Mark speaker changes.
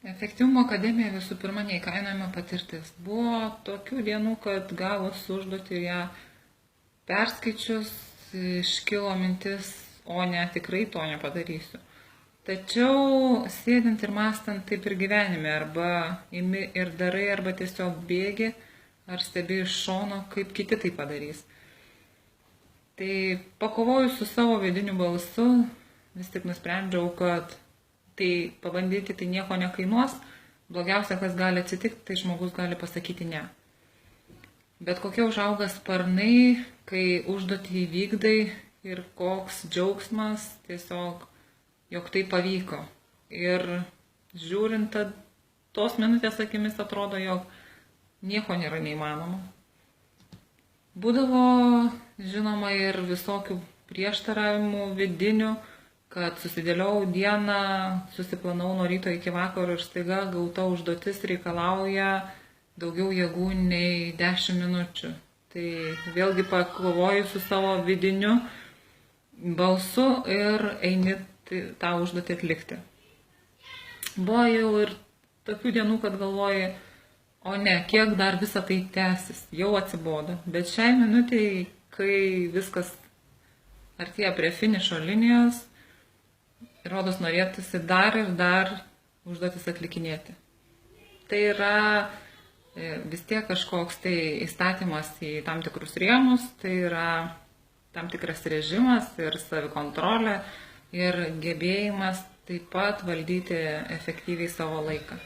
Speaker 1: Efektyvumo akademija visų pirma neįkainojama patirtis. Buvo tokių dienų, kad gavus užduotį ją perskaičius iškilo mintis, o ne, tikrai to nepadarysiu. Tačiau sėdint ir mąstant taip ir gyvenime, arba imi ir darai, arba tiesiog bėgi, ar stebi iš šono, kaip kiti tai padarys. Tai pakovoju su savo vidiniu balsu, vis tik nusprendžiau, kad tai pabandyti tai nieko nekainuos, blogiausia, kas gali atsitikti, tai žmogus gali pasakyti ne. Bet kokie užauga sparnai, kai užduotį įvykdai ir koks džiaugsmas tiesiog, jog tai pavyko. Ir žiūrint, tos minutės akimis atrodo, jog nieko nėra neįmanoma. Būdavo, žinoma, ir visokių prieštaravimų vidinių, kad susidėliau dieną, susiplanau nuo ryto iki vakaro ir staiga gauta užduotis reikalauja daugiau jėgų nei 10 minučių. Tai vėlgi pakovoju su savo vidiniu balsu ir eini tą užduotį atlikti. Buvo jau ir tokių dienų, kad galvoju, o ne, kiek dar visą tai tęsis, jau atsibodo. Bet šiai minutei, kai viskas artėja prie finišo linijos, rodos norėtųsi dar ir dar užduotis atlikinėti. Tai yra vis tiek kažkoks tai įstatymas į tam tikrus rėmus, tai yra tam tikras režimas ir savikontrolė ir gebėjimas taip pat valdyti efektyviai savo laiką.